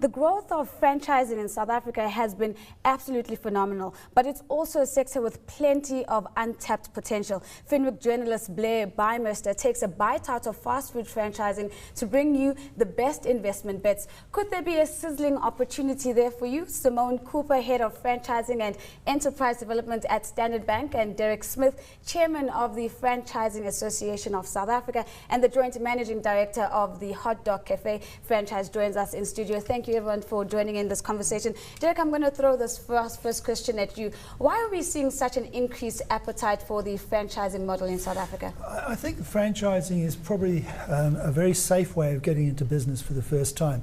The growth of franchising in South Africa has been absolutely phenomenal, but it's also a sector with plenty of untapped potential. Finwick journalist Blair Bymester takes a bite out of fast food franchising to bring you the best investment bets. Could there be a sizzling opportunity there for you? Simone Cooper, Head of Franchising and Enterprise Development at Standard Bank, and Derek Smith, Chairman of the Franchising Association of South Africa and the Joint Managing Director of the Hot Dog Cafe franchise, joins us in studio. Thank you everyone for joining in this conversation. Derek, I'm going to throw this first question at you. Why are we seeing such an increased appetite for the franchising model in South Africa? I think franchising is probably a very safe way of getting into business for the first time.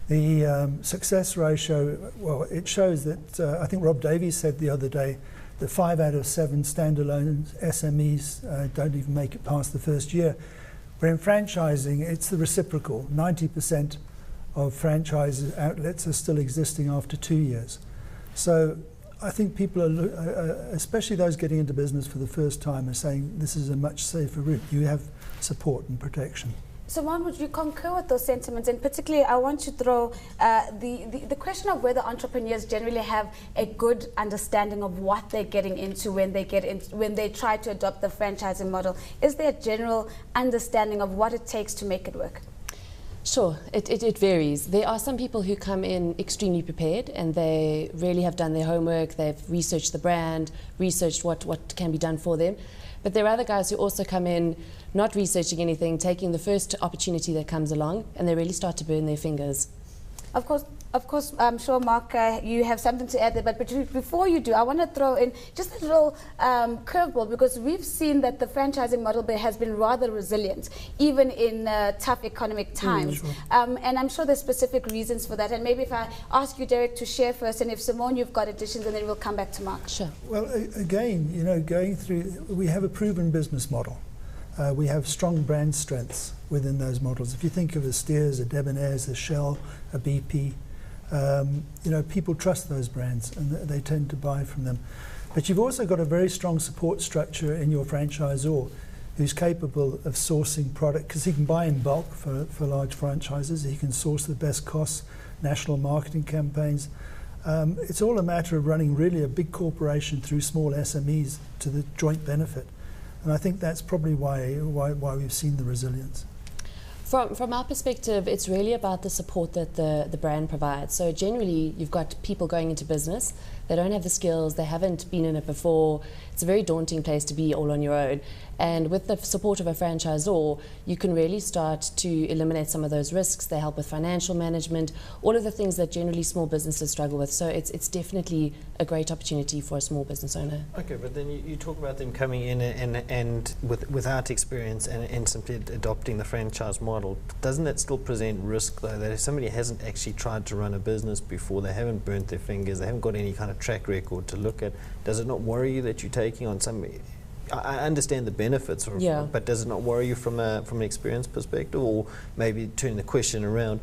The success ratio, well, it shows that, I think Rob Davies said the other day, that 5 out of 7 standalone SMEs don't even make it past the first year. But in franchising, it's the reciprocal. 90% of franchise outlets are still existing after 2 years. So I think people are, especially those getting into business for the first time, are saying this is a much safer route. You have support and protection. Simone, would you concur with those sentiments? And particularly, I want to throw the question of whether entrepreneurs generally have a good understanding of what they're getting into when they try to adopt the franchising model. Is there a general understanding of what it takes to make it work? Sure, it varies. There are some people who come in extremely prepared and they really have done their homework, they've researched the brand, researched what can be done for them. But there are other guys who also come in not researching anything, taking the first opportunity that comes along, and they really start to burn their fingers. Of course, I'm sure, Mark, you have something to add there, but before you do, I want to throw in just a little curveball, because we've seen that the franchising model has been rather resilient, even in tough economic times. Sure. And I'm sure there's specific reasons for that. And maybe if I ask you, Derek, to share first, and if Simone, you've got additions, and then we'll come back to Mark. Sure. Well, again, you know, going through, we have a proven business model. We have strong brand strengths within those models. If you think of a Steers, a Debonair's, a Shell, a BP, you know, people trust those brands and they tend to buy from them. But you've also got a very strong support structure in your franchisor who's capable of sourcing product, because he can buy in bulk for large franchises. He can source the best costs, national marketing campaigns. It's all a matter of running really a big corporation through small SMEs to the joint benefit. And I think that's probably why we've seen the resilience. From our perspective, it's really about the support that the brand provides. So generally, you've got people going into business, they don't have the skills, they haven't been in it before. It's a very daunting place to be all on your own. And with the support of a franchisor, you can really start to eliminate some of those risks. They help with financial management, all of the things that generally small businesses struggle with. So it's definitely a great opportunity for a small business owner. Okay, but then you talk about them coming in and without experience and simply adopting the franchise model. Doesn't that still present risk, though, that if somebody hasn't actually tried to run a business before, they haven't burnt their fingers, they haven't got any kind of track record to look at, does it not worry you that you're taking on somebody? I understand the benefits, but does it not worry you from an experience perspective? Or maybe turning the question around,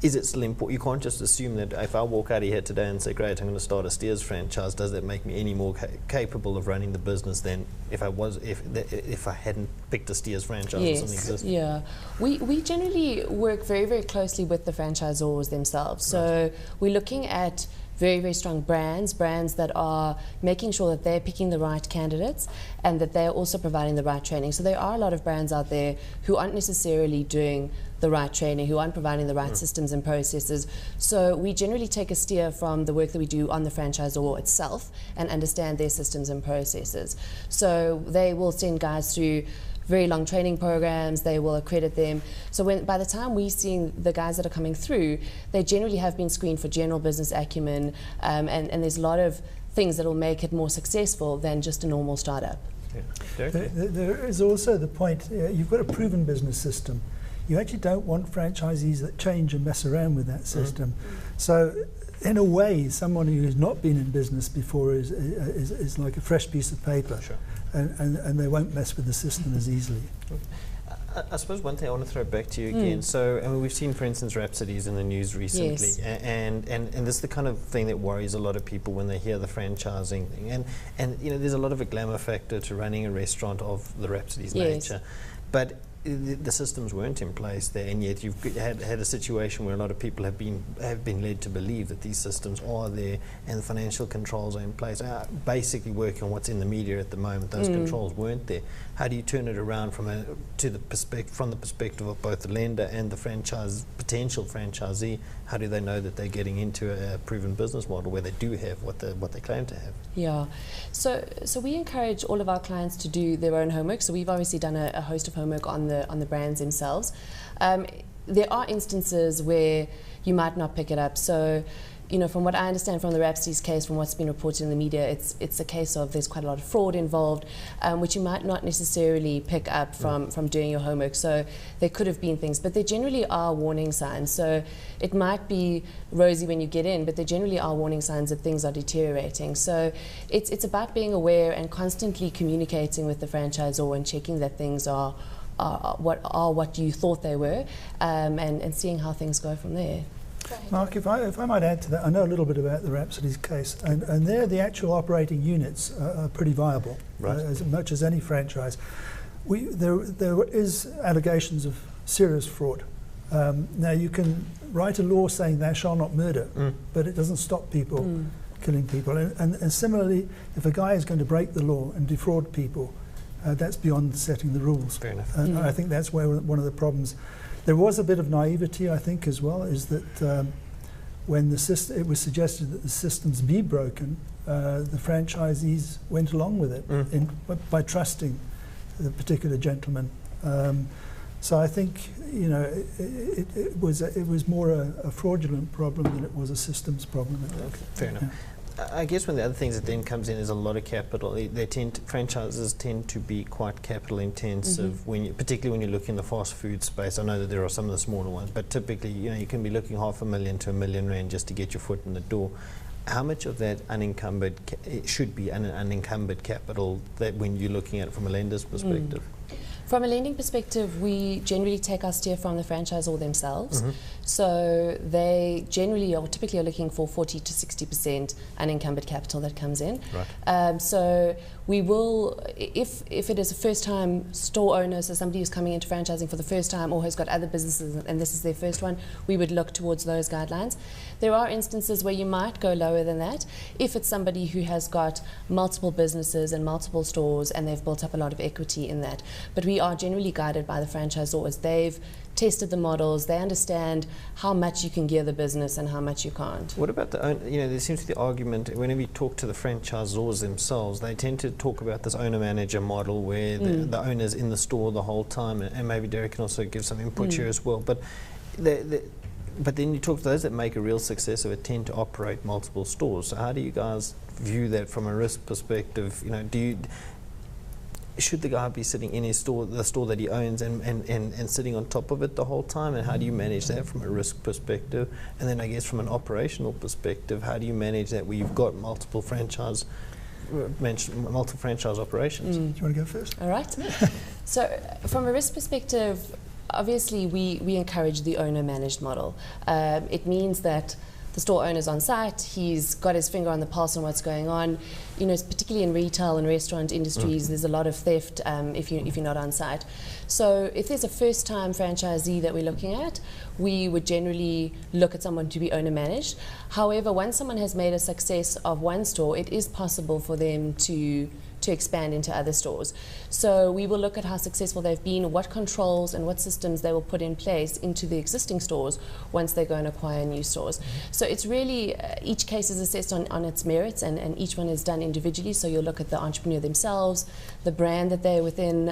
is it still important? You can't just assume that if I walk out of here today and say, great, I'm going to start a Steers franchise, does that make me any more capable of running the business than if I hadn't picked a Steers franchise or something existed? Yeah, we generally work very, very closely with the franchisors themselves. So we're looking at very, very strong brands that are making sure that they're picking the right candidates and that they're also providing the right training. So there are a lot of brands out there who aren't necessarily doing the right training, who aren't providing the right systems and processes. So we generally take a steer from the work that we do on the franchisor itself and understand their systems and processes. So they will send guys through very long training programs, they will accredit them. So by the time we see the guys that are coming through, they generally have been screened for general business acumen, and there's a lot of things that will make it more successful than just a normal startup. Yeah. There is also the point, you've got a proven business system. You actually don't want franchisees that change and mess around with that system. So in a way, someone who has not been in business before is like a fresh piece of paper. Sure. And they won't mess with the system as easily. I suppose one thing I want to throw back to you again. So, I mean, we've seen, for instance, Rhapsodies in the news recently, Yes. and this is the kind of thing that worries a lot of people when they hear the franchising thing. And you know, there's a lot of a glamour factor to running a restaurant of the Rhapsodies Yes. nature. But the systems weren't in place there, and yet you've had a situation where a lot of people have been led to believe that these systems are there and the financial controls are in place. Basically working on what's in the media at the moment, those controls weren't there. How do you turn it around from the perspective of both the lender and the potential franchisee? How do they know that they're getting into a proven business model where they do have what they claim to have? Yeah, so we encourage all of our clients to do their own homework. So we've obviously done a host of homework on the brands themselves. There are instances where you might not pick it up. So, you know, from what I understand from the Rhapsody's case, from what's been reported in the media, it's a case of there's quite a lot of fraud involved, which you might not necessarily pick up from doing your homework. So there could have been things, but there generally are warning signs. So it might be rosy when you get in, but there generally are warning signs that things are deteriorating. So it's about being aware and constantly communicating with the franchisor and checking that things are what you thought they were, and seeing how things go from there. Mark, if I might add to that, I know a little bit about the Rhapsody's case, and there the actual operating units are pretty viable, as much as any franchise. There is allegations of serious fraud. Now you can write a law saying thou shalt not murder, but it doesn't stop people killing people. And similarly, if a guy is going to break the law and defraud people, that's beyond setting the rules. Fair enough. And I think that's where one of the problems. There was a bit of naivety, I think, as well, is that when it was suggested that the systems be broken, the franchisees went along with it by trusting the particular gentleman. So I think, you know, it was more a fraudulent problem than it was a systems problem. Okay, fair enough. I guess one of the other things that then comes in is a lot of capital. Franchises tend to be quite capital intensive, particularly when you look in the fast food space. I know that there are some of the smaller ones, but typically, you know, you can be looking $500,000 to $1 million just to get your foot in the door. How much of that unencumbered should be an unencumbered capital that when you're looking at it from a lender's perspective? From a lending perspective, we generally take our steer from the franchisor themselves. So they generally or typically are looking for 40 to 60% unencumbered capital that comes in. Right. So we will, if it is a first-time store owner, so somebody who's coming into franchising for the first time or has got other businesses and this is their first one, we would look towards those guidelines. There are instances where you might go lower than that if it's somebody who has got multiple businesses and multiple stores and they've built up a lot of equity in that. But we are generally guided by the franchisors. They've tested the models, they understand how much you can gear the business and how much you can't. What about there seems to be the argument, whenever you talk to the franchisors themselves, they tend to talk about this owner-manager model where the owner's in the store the whole time, and maybe Derek can also give some input here as well. But then you talk to those that make a real success of it tend to operate multiple stores. So how do you guys view that from a risk perspective? You know, should the guy be sitting in his store, the store that he owns, and sitting on top of it the whole time? And how do you manage that from a risk perspective? And then I guess from an operational perspective, how do you manage that where you've got multiple franchise operations? Do you want to go first? All right. So from a risk perspective, obviously we encourage the owner-managed model. It means that the store owner's on site, he's got his finger on the pulse on what's going on. You know, particularly in retail and restaurant industries, there's a lot of theft if you're not on site. So if there's a first-time franchisee that we're looking at, we would generally look at someone to be owner-managed. However, once someone has made a success of one store, it is possible for them to expand into other stores. So we will look at how successful they've been, what controls and what systems they will put in place into the existing stores once they go and acquire new stores. So it's really, each case is assessed on its merits, and each one is done individually. So you'll look at the entrepreneur themselves, the brand that they're within,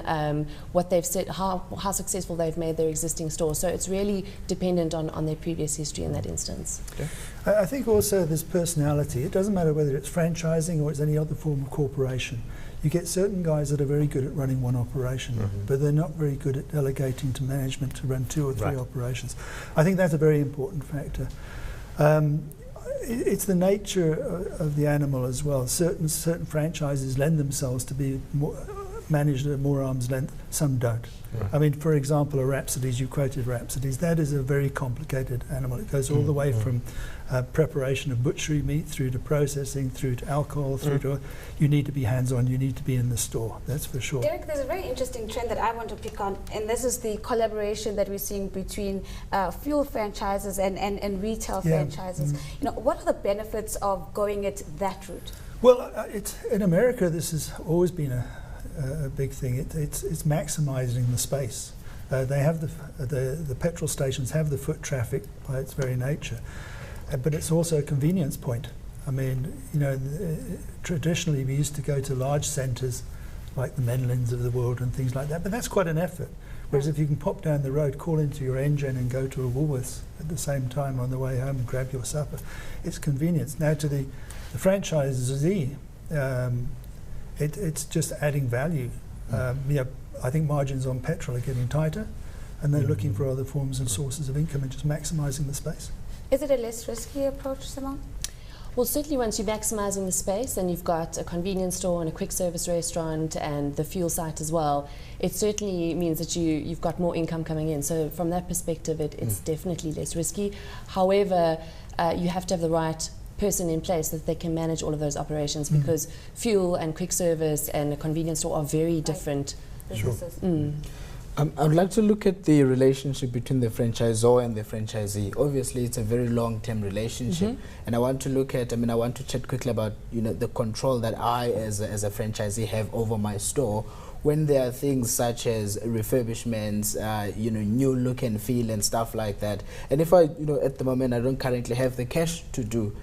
what they've said, how successful they've made their existing stores. So it's really dependent on their previous history in that instance. Okay. I think also there's personality. It doesn't matter whether it's franchising or it's any other form of corporation. You get certain guys that are very good at running one operation, but they're not very good at delegating to management to run 2 or 3 operations. I think that's a very important factor. It's the nature of the animal as well. Certain franchises lend themselves to be managed at more arm's length, some don't. Right. I mean, for example, a Rhapsodies, you quoted Rhapsodies, that is a very complicated animal. It goes all the way from preparation of butchery meat through to processing, through to alcohol, through to, you need to be hands-on, you need to be in the store, that's for sure. Derek, there's a very interesting trend that I want to pick on, and this is the collaboration that we're seeing between fuel franchises and retail franchises. You know, what are the benefits of going it that route? Well, in America, this has always been a big thing. It's maximising the space. They have the petrol stations have the foot traffic by its very nature, but it's also a convenience point. I mean, you know, traditionally we used to go to large centres like the Menlins of the world and things like that, but that's quite an effort. Whereas if you can pop down the road, call into your engine and go to a Woolworths at the same time on the way home and grab your supper, it's convenience. Now to the franchisee, it's just adding value. You know, I think margins on petrol are getting tighter, and they're looking for other forms and sources of income and just maximising the space. Is it a less risky approach, Simone? Well, certainly once you're maximising the space and you've got a convenience store and a quick service restaurant and the fuel site as well, it certainly means that you've got more income coming in. So from that perspective, it's definitely less risky. However, you have to have the right person in place that they can manage all of those operations, because fuel and quick service and a convenience store are very different businesses. I would like to look at the relationship between the franchisor and the franchisee. Obviously, it's a very long-term relationship, and I want to look at, I want to chat quickly about, you know, the control that I as a franchisee have over my store when there are things such as refurbishments, you know, new look and feel and stuff like that. And if I, you know, at the moment I don't currently have the cash to do,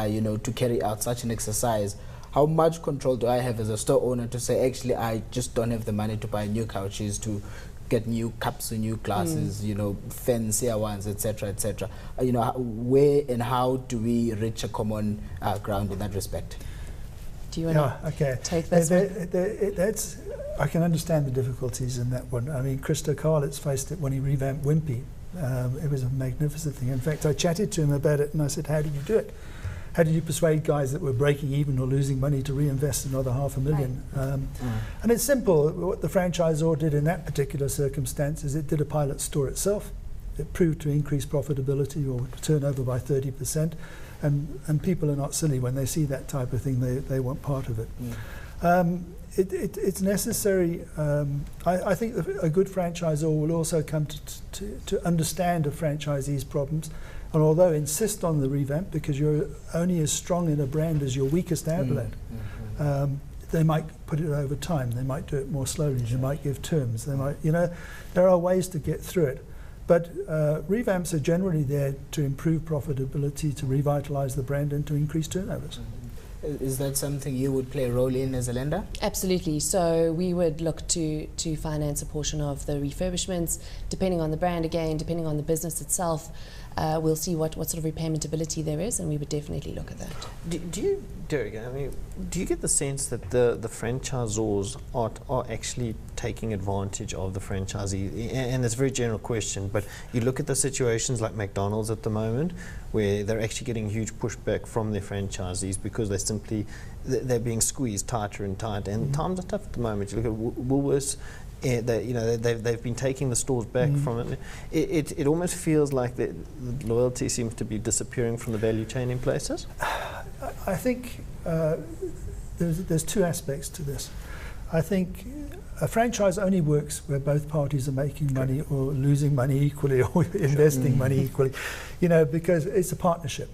you know, to carry out such an exercise, how much control do I have as a store owner to say, actually, I just don't have the money to buy new couches, to get new cups or new glasses, you know, fancier ones, etc., etc. You know, where and how do we reach a common ground in that respect? Do you want to take this one? I can understand the difficulties in that one. I mean, Christo Carlitz faced it when he revamped Wimpy. It was a magnificent thing. In fact, I chatted to him about it and I said, how did you do it? How did you persuade guys that were breaking even or losing money to reinvest another $500,000? And it's simple. What the franchisor did in that particular circumstance is it did a pilot store itself. It proved to increase profitability or turnover by 30%. And people are not silly. When they see that type of thing, they want part of it. It's necessary. I think a good franchisor will also come to understand a franchisee's problems, and although insist on the revamp, because you're only as strong in a brand as your weakest outlet, they might put it over time. They might do it more slowly. They might give terms. They might, you know, there are ways to get through it. But revamps are generally there to improve profitability, to revitalise the brand, and to increase turnovers. Is that something you would play a role in as a lender? Absolutely. So we would look to finance a portion of the refurbishments, depending on the brand again, depending on the business itself. We'll see what sort of repayment ability there is, and we would definitely look at that. Do you, Derek, I mean, do you get the sense that the franchisors are actually taking advantage of the franchisee? And it's a very general question, but you look at the situations like McDonald's at the moment, where they're actually getting huge pushback from their franchisees because they're being squeezed tighter and tighter, and times are tough at the moment. You look at Woolworths. They've been taking the stores back from it. It almost feels like the loyalty seems to be disappearing from the value chain in places. I think there's two aspects to this. I think a franchise only works where both parties are making money or losing money equally or investing money equally, you know, because it's a partnership.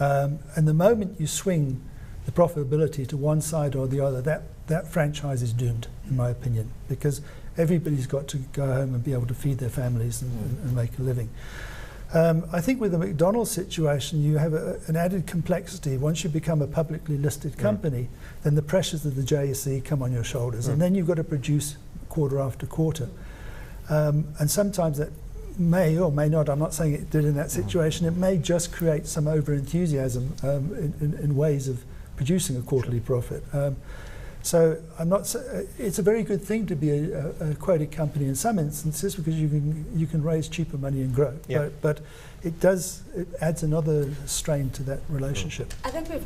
And the moment you swing the profitability to one side or the other, that franchise is doomed, in my opinion, because everybody's got to go home and be able to feed their families and make a living. I think with the McDonald's situation, you have an added complexity. Once you become a publicly listed company, then the pressures of the JSE come on your shoulders, and then you've got to produce quarter after quarter. And sometimes that may or may not, I'm not saying it did in that situation, it may just create some over-enthusiasm in ways of producing a quarterly profit. So it's a very good thing to be a quoted company in some instances, because you can raise cheaper money and grow. But it adds another strain to that relationship. I think we've